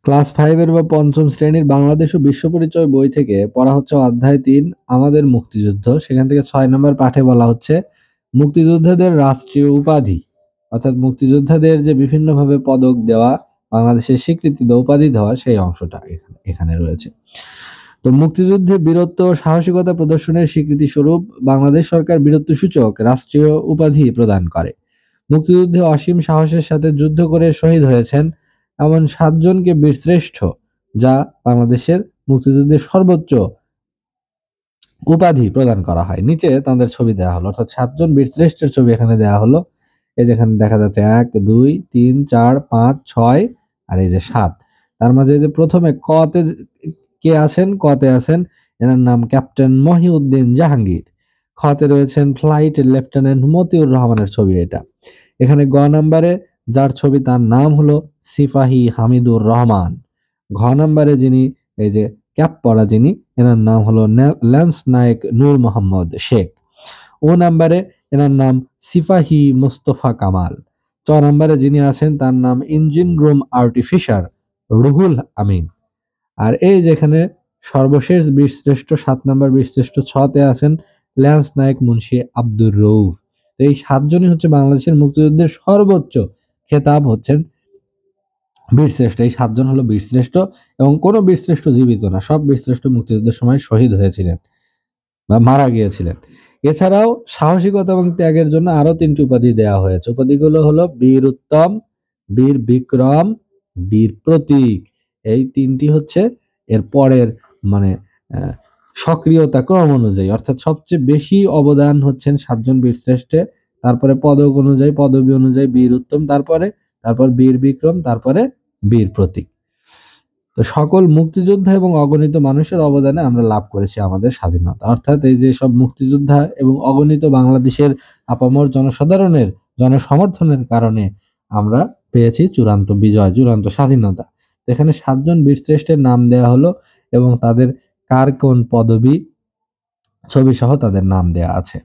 Class 5 এর বা পঞ্চম শ্রেণীর বাংলাদেশ ও বিশ্ব পরিচয় বই থেকে পড়া হচ্ছে অধ্যায় 3 আমাদের মুক্তিযুদ্ধ। সেখান থেকে 6 নম্বর পাঠে বলা হচ্ছে মুক্তিযোদ্ধাদের রাষ্ট্রীয় উপাধি, অর্থাৎ মুক্তিযোদ্ধাদের যে বিভিন্নভাবে পদক দেওয়া, বাংলাদেশের স্বীকৃতি দেওয়া, উপাধি দেওয়া, সেই অংশটা এখানে রয়েছে। তো মুক্তিযুদ্ধে বীরত্ব ও সাহসিকতা প্রদর্শনের স্বীকৃতি স্বরূপ বাংলাদেশ সরকার বীরত্ব সূচক রাষ্ট্রীয় উপাধি প্রদান করে। মুক্তিযুদ্ধে অসীম সাহসের সাথে যুদ্ধ করে শহীদ হয়েছেন এমন 7 জনকে বীরশ্রেষ্ঠ, যা বাংলাদেশের মুক্তিযুদ্ধের সর্বোচ্চ উপাধি প্রদান করা হয়। নিচে তাদের ছবি দেওয়া হলো, অর্থাৎ 7 জন বীরশ্রেষ্ঠের ছবি এখানে দেওয়া হলো। এই যেখানে দেখা যাচ্ছে 1 2 3 4 5 6 আর এই যে 7। তার মাঝে যে প্রথমে কতে কে আছেন, কতে আছেন এনার নাম ক্যাপ্টেন মহিউদ্দিন জাহাঙ্গীর। খতে রয়েছেন ফ্লাইট লেফটেন্যান্ট মতিউর রহমানের ছবি এটা। এখানে গ নাম্বারে যার ছবি তার নাম হলো সিপাহী হামিদুর রহমান। ঘ নাম্বারে যিনি এই যে ক্যাপ পরা যিনি, এনার নাম হলো ল্যান্স নায়েক নূর মোহাম্মদ শেখ। ও নাম্বারে এনার নাম সিপাহী মুস্তফা কামাল। চ নাম্বারে যিনি আছেন তার নাম engine room artificer Ruhul Amin. আর এই যেখানে সর্বশেষ বীরশ্রেষ্ঠ 7 নাম্বার বীরশ্রেষ্ঠ ছতে আছেন ল্যান্স নায়েক মুন্সি আব্দুর রউফ। এই 7 জনই হচ্ছে বাংলাদেশের মুক্তিযুদ্ধের সর্বোচ্চ খেতাব হচ্ছেন বীরশ্রেষ্ঠ। এই 7 জন হলো বীরশ্রেষ্ঠ, এবং কোনো বীরশ্রেষ্ঠ জীবিত না, সব বীরশ্রেষ্ঠ মুক্তিযুদ্ধের সময় শহীদ হয়েছিলেন বা মারা গিয়েছিলেন। এছাড়াও সাহসিকতা এবং ত্যাগের জন্য আরো 3টি উপাধি দেওয়া হয়েছে। উপাধিগুলো হলো বীর উত্তম, বীর বিক্রম, বীর প্রতীক। এই 3টি হচ্ছে এর পরের মানে সক্রিয়তা ক্রম অনুযায়ী, অর্থাৎ সবচেয়ে বেশি অবদান হচ্ছেন 7 জন বীরশ্রেষ্ঠে, তারপরে পদক অনুযায়ী পদবী অনুযায়ী বীর উত্তম, তারপর বীর বিক্রম, তারপরে বীর প্রতীক। তো সকল মুক্তিযোদ্ধা এবং অগণিত মানুষের অবদানে আমরা লাভ করেছি আমাদের স্বাধীনতা। অর্থাৎ এই যে সব মুক্তিযোদ্ধা এবং অগণিত বাংলাদেশের আপামর জনসাধারণের জনসমর্থনের কারণে আমরা পেয়েছি চূড়ান্ত বিজয়, চূড়ান্ত স্বাধীনতা। তো এখানে 7 জন বীরশ্রেষ্ঠের নাম দেওয়া হলো এবং তাদের কার কোন পদবী ছবি সহ তাদের নাম দেওয়া আছে।